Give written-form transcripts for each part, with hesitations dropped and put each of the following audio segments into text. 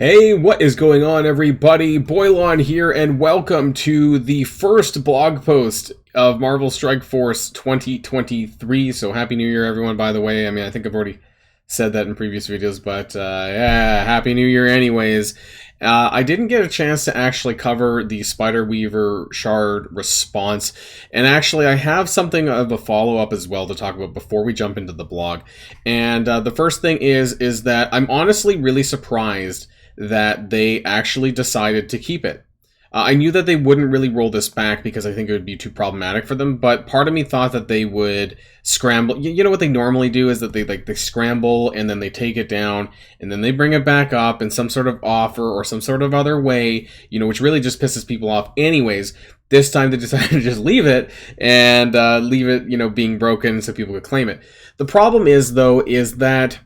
Hey, what is going on, everybody? Boilon here, and welcome to the first blog post of Marvel Strike Force 2023. So, Happy New Year, everyone, by the way. I mean, I think I've already said that in previous videos, but yeah, Happy New Year anyways. I didn't get a chance to actually cover the Spider-Weaver shard response, and actually I have something of a follow-up as well to talk about before we jump into the blog. And the first thing is that I'm honestly really surprised that they actually decided to keep it. I knew that they wouldn't really roll this back because I think it would be too problematic for them, but part of me thought that they would scramble. You know what they normally do is that they scramble and then they take it down and then they bring it back up in some sort of offer or some sort of other way, which really just pisses people off anyways. This time they decided to just leave it and leave it, being broken so people could claim it. The problem is, though, is that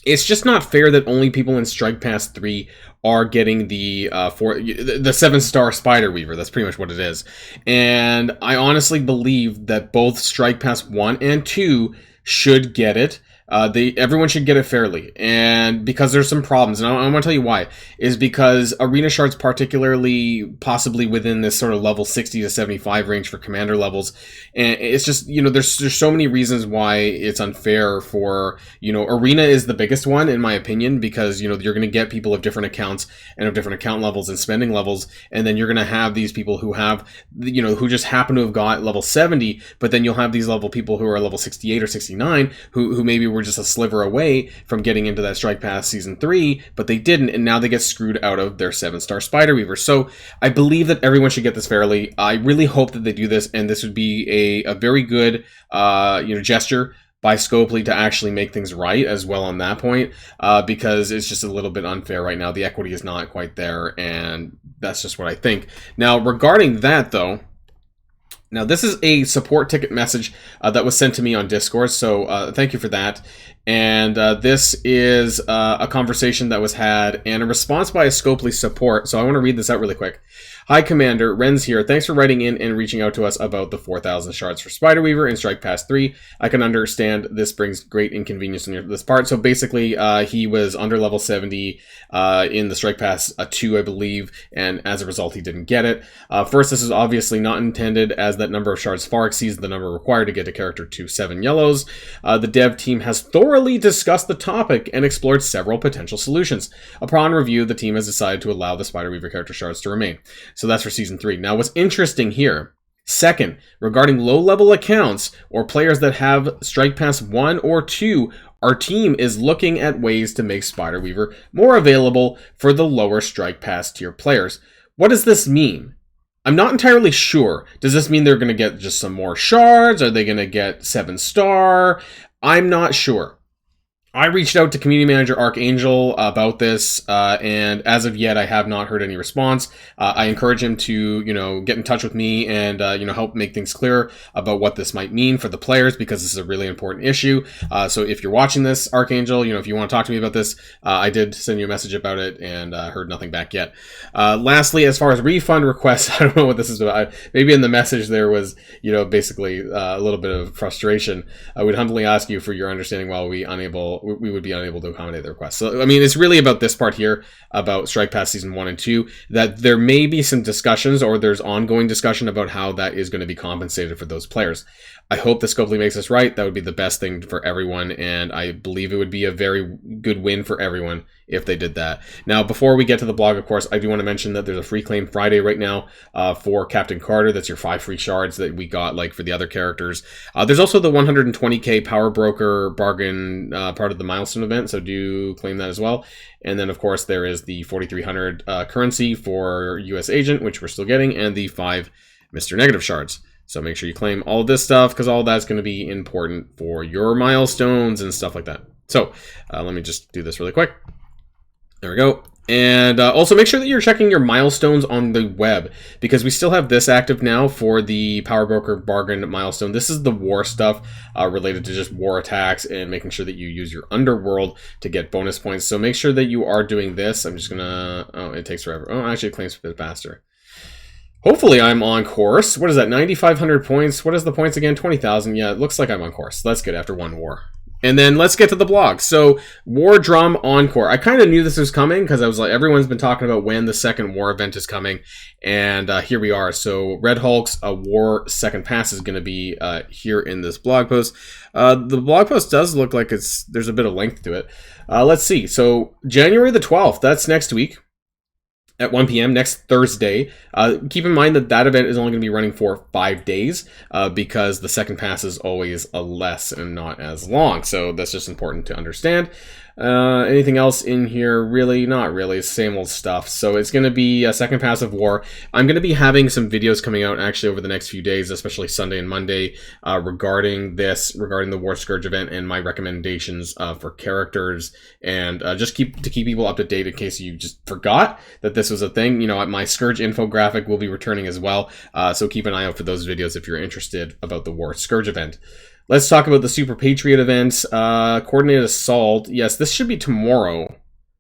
it's just not fair that only people in Strike Pass 3 are getting the 7-star Spider-Weaver. That's pretty much what it is. And I honestly believe that both Strike Pass 1 and 2 should get it. Everyone should get it fairly, and because there's some problems, and I'm going to tell you why, is because Arena Shards, particularly possibly within this sort of level 60 to 75 range for commander levels, and it's just, there's so many reasons why it's unfair for, Arena is the biggest one, in my opinion, because, you're going to get people of different accounts and of different account levels and spending levels, and then you're going to have these people who have, who just happen to have got level 70, but then you'll have these level people who are level 68 or 69, who maybe were just a sliver away from getting into that Strike Pass Season 3, but they didn't, and now they get screwed out of their 7-star Spider-Weaver. So I believe that everyone should get this fairly. I really hope that they do this, and this would be a very good gesture by Scopely to actually make things right as well on that point, because it's just a little bit unfair right now. The equity is not quite there, and that's just what I think. Now, regarding that, though, now, this is a support ticket message that was sent to me on Discord, so thank you for that. And this is a conversation that was had and a response by a Scopely support, so I want to read this out really quick. Hi, Commander. Ren's here. Thanks for writing in and reaching out to us about the 4,000 shards for Spider-Weaver in Strike Pass 3. I can understand this brings great inconvenience on this part. So basically, he was under level 70 in the Strike Pass 2, I believe, and as a result, he didn't get it. First, this is obviously not intended, as that number of shards far exceeds the number required to get a character to 7 yellows. The dev team has thoroughly discussed the topic and explored several potential solutions. Upon review, the team has decided to allow the Spider-Weaver character shards to remain. So that's for Season 3. Now, what's interesting here, second, regarding low-level accounts or players that have Strike Pass 1 or 2, our team is looking at ways to make Spider-Weaver more available for the lower Strike Pass tier players. What does this mean? I'm not entirely sure. Does this mean they're going to get just some more shards? Are they going to get 7-star? I'm not sure. I reached out to Community Manager Archangel about this, and as of yet, I have not heard any response. I encourage him to, get in touch with me and, help make things clear about what this might mean for the players, because this is a really important issue. So if you're watching this, Archangel, if you want to talk to me about this, I did send you a message about it and heard nothing back yet. Lastly, as far as refund requests, I don't know what this is about. Maybe in the message there was, basically a little bit of frustration. I would humbly ask you for your understanding while we would be unable to accommodate the request. So, I mean, it's really about this part here, about Strike Pass Season 1 and 2, that there may be some discussions, or there's ongoing discussion about how that is going to be compensated for those players. I hope that Scopely makes this right. That would be the best thing for everyone, and I believe it would be a very good win for everyone if they did that. Now, before we get to the blog, of course, I do want to mention that there's a free claim Friday right now for Captain Carter. That's your 5 free shards that we got, like, for the other characters. There's also the 120k Power Broker bargain part of the milestone event, so do claim that as well. And then, of course, there is the 4,300 currency for US Agent, which we're still getting, and the 5 Mr. Negative shards. So make sure you claim all of this stuff, because all that's going to be important for your milestones and stuff like that. So let me just do this really quick. There we go. And also make sure that you're checking your milestones on the web, because we still have this active now for the Power Broker Bargain milestone. This is the war stuff related to just war attacks and making sure that you use your Underworld to get bonus points. So make sure that you are doing this. I'm just going to... Oh, it takes forever. Oh, actually, it claims a bit faster. Hopefully I'm on course. What is that, 9,500 points? What is the points again? 20,000. Yeah, it looks like I'm on course. That's good after one war. And then let's get to the blog. So, War Drum Encore. I kind of knew this was coming because I was like, everyone's been talking about when the second war event is coming, and here we are. So, Red Hulk's War Second Pass is going to be here in this blog post. The blog post does look like there's a bit of length to it. Let's see. So, January the 12th, that's next week. At 1 p.m. next Thursday. Keep in mind that event is only going to be running for 5 days because the second pass is always less and not as long. So that's just important to understand. Anything else in here? Really? Not really. Same old stuff. So it's going to be a second pass of war. I'm going to be having some videos coming out actually over the next few days, especially Sunday and Monday, regarding the War Scourge event and my recommendations for characters, and just keep people up to date in case you just forgot that this was a thing. You know, my Scourge infographic will be returning as well. So keep an eye out for those videos if you're interested about the War Scourge event. Let's talk about the Super Patriot events. Coordinated Assault. Yes, this should be tomorrow.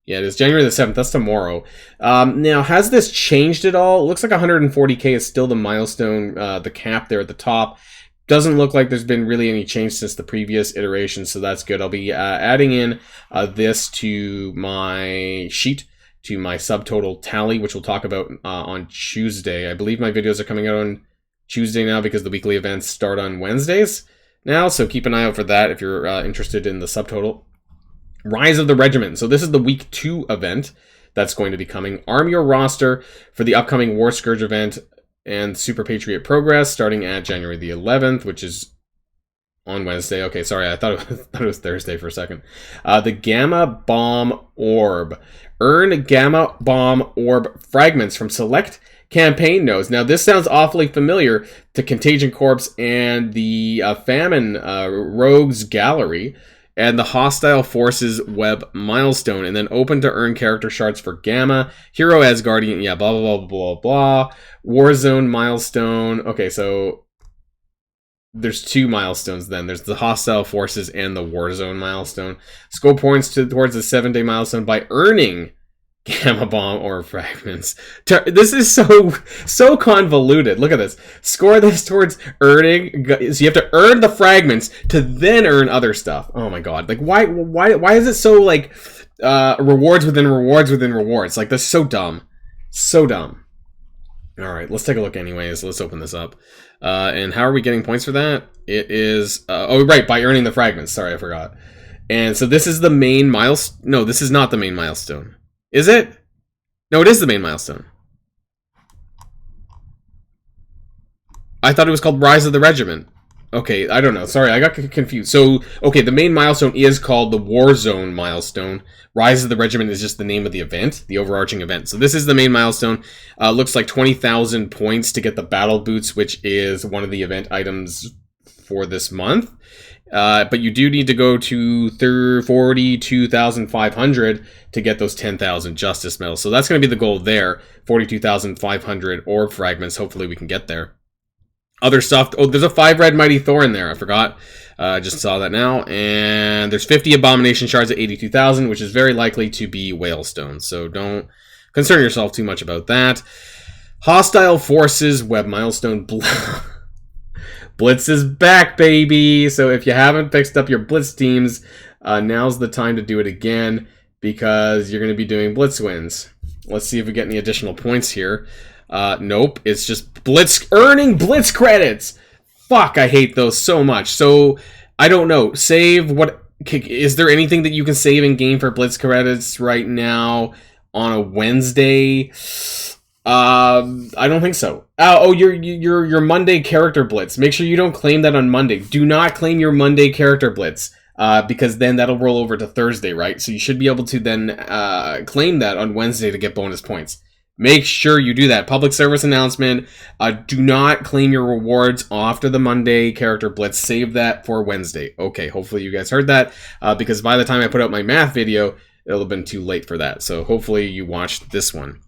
Yeah, it is January the 7th. That's tomorrow. Now, has this changed at all? It looks like 140k is still the milestone, the cap there at the top. Doesn't look like there's been really any change since the previous iteration, so that's good. I'll be adding in this to my sheet, to my subtotal tally, which we'll talk about on Tuesday. I believe my videos are coming out on Tuesday now because the weekly events start on Wednesdays now, so keep an eye out for that if you're interested in the subtotal. Rise of the Regiment. So this is the week 2 event that's going to be coming. Arm your roster for the upcoming War Scourge event and Super Patriot Progress starting at January the 11th, which is on Wednesday. Okay, sorry, I thought it was Thursday for a second. The Gamma Bomb Orb. Earn Gamma Bomb Orb fragments from select campaign nodes. Now, this sounds awfully familiar to Contagion Corps and the Famine Rogues Gallery and the Hostile Forces Web milestone, and then open to earn character shards for Gamma, Hero Asgardian, yeah, blah, blah, blah, blah, blah, Warzone milestone. Okay, so there's 2 milestones then. There's the Hostile Forces and the Warzone milestone. Score points towards the 7-day milestone by earning Gamma Bomb or fragments. This is so convoluted. Look at this. Score this towards earning. So you have to earn the fragments to then earn other stuff. Oh my god. Like why is it so like rewards within rewards within rewards? Like that's so dumb. So dumb. All right, let's take a look anyways. Let's open this up. And how are we getting points for that? It is oh right, by earning the fragments. Sorry, I forgot. And so this is the main milestone. No, this is not the main milestone. Is it? No, it is the main milestone. I thought it was called Rise of the Regiment. Okay, I don't know. Sorry, I got confused. So, okay, the main milestone is called the Warzone milestone. Rise of the Regiment is just the name of the event, the overarching event. So this is the main milestone. Looks like 20,000 points to get the Battle Boots, which is one of the event items for this month. But you do need to go to 42,500 to get those 10,000 Justice Medals. So that's going to be the goal there. 42,500 orb fragments. Hopefully we can get there. Other stuff. Oh, there's a 5 Red Mighty Thor in there. I forgot. Just saw that now. And there's 50 Abomination Shards at 82,000, which is very likely to be Whalestone. So don't concern yourself too much about that. Hostile Forces Web Milestone. Blitz is back, baby! So if you haven't fixed up your Blitz teams, now's the time to do it again, because you're going to be doing Blitz wins. Let's see if we get any additional points here. Nope, it's just earning Blitz credits! Fuck, I hate those so much. So, I don't know. Save what... Is there anything that you can save in game for Blitz credits right now on a Wednesday? I don't think so. Oh, your Monday character blitz. Make sure you don't claim that on Monday. Do not claim your Monday character blitz, because then that'll roll over to Thursday, right? So you should be able to then claim that on Wednesday to get bonus points. Make sure you do that. Public service announcement. Do not claim your rewards after the Monday character blitz. Save that for Wednesday. Okay, hopefully you guys heard that, because by the time I put out my math video, it'll have been too late for that. So hopefully you watched this one.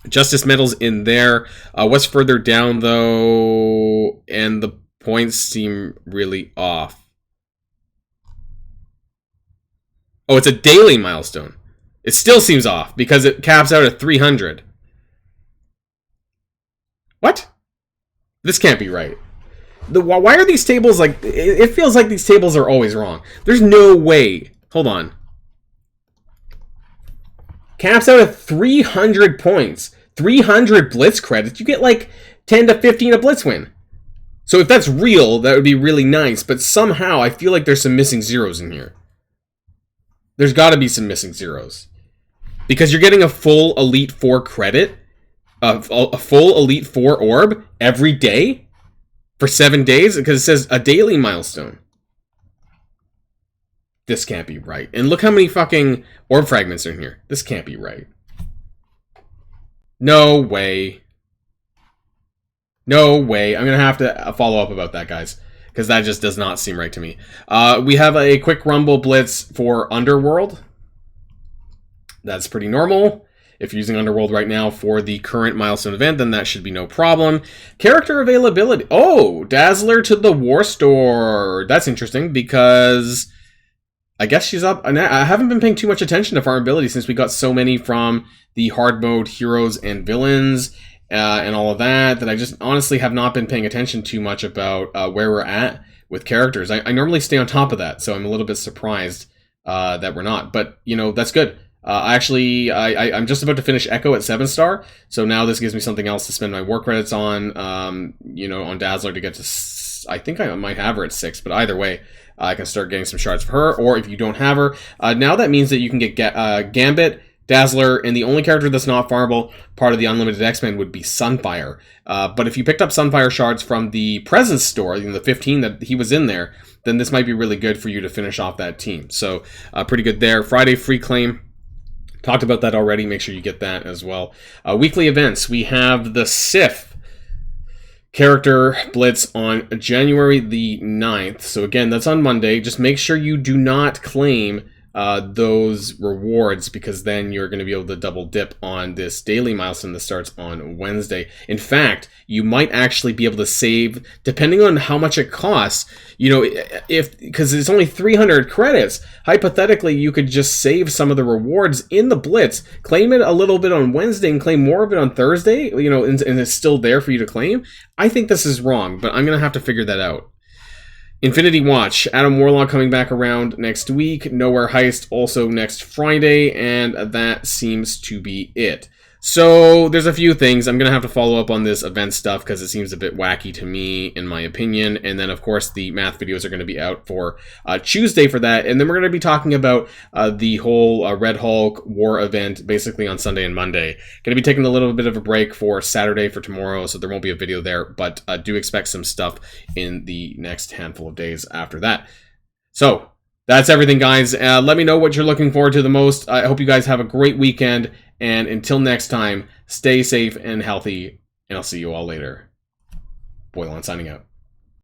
Justice medals in there. What's further down, though, and the points seem really off. Oh, it's a daily milestone. It still seems off, because it caps out at 300. What? This can't be right. Why are these tables like... It feels like these tables are always wrong. There's no way. Hold on. Caps out at 300 points. 300 Blitz credits. You get like 10 to 15 a Blitz win. So if that's real, that would be really nice. But somehow, I feel like there's some missing zeros in here. There's got to be some missing zeros. Because you're getting a full Elite 4 credit. A full Elite 4 orb every day. For 7 days. Because it says a daily milestone. This can't be right. And look how many fucking orb fragments are in here. This can't be right. No way. No way. I'm going to have to follow up about that, guys. Because that just does not seem right to me. We have a quick rumble blitz for Underworld. That's pretty normal. If you're using Underworld right now for the current milestone event, then that should be no problem. Character availability. Oh, Dazzler to the War Store. That's interesting because I guess she's up. I haven't been paying too much attention to farm ability since we got so many from the hard mode heroes and villains and all of that, that I just honestly have not been paying attention too much about where we're at with characters. I normally stay on top of that, so I'm a little bit surprised that we're not. But, you know, that's good. I'm just about to finish Echo at 7-star, so now this gives me something else to spend my war credits on, you know, on Dazzler to get to... I think I might have her at 6, but either way, I can start getting some shards for her, or if you don't have her, now that means that you can get Gambit, Dazzler, and the only character that's not farmable part of the Unlimited X-Men would be Sunfire. But if you picked up Sunfire shards from the Presence store, the 15 that he was in there, then this might be really good for you to finish off that team. So, pretty good there. Friday free claim. Talked about that already. Make sure you get that as well. Weekly events. We have the Sith character blitz on January the 9th. So again, that's on Monday. Just make sure you do not claim those rewards, because then you're going to be able to double dip on this daily milestone that starts on Wednesday. In fact, you might actually be able to save, depending on how much it costs, you know, because it's only 300 credits, hypothetically, you could just save some of the rewards in the Blitz, claim it a little bit on Wednesday and claim more of it on Thursday, you know, and it's still there for you to claim. I think this is wrong, but I'm going to have to figure that out. Infinity Watch, Adam Warlock coming back around next week, Nowhere Heist also next Friday, and that seems to be it. So, there's a few things. I'm going to have to follow up on this event stuff because it seems a bit wacky to me, in my opinion. And then, of course, the math videos are going to be out for Tuesday for that. And then we're going to be talking about the whole Red Hulk War event, basically on Sunday and Monday. Going to be taking a little bit of a break for Saturday for tomorrow, so there won't be a video there. But do expect some stuff in the next handful of days after that. So, that's everything, guys. Let me know what you're looking forward to the most. I hope you guys have a great weekend. And until next time, stay safe and healthy, and I'll see you all later. Boilon signing out.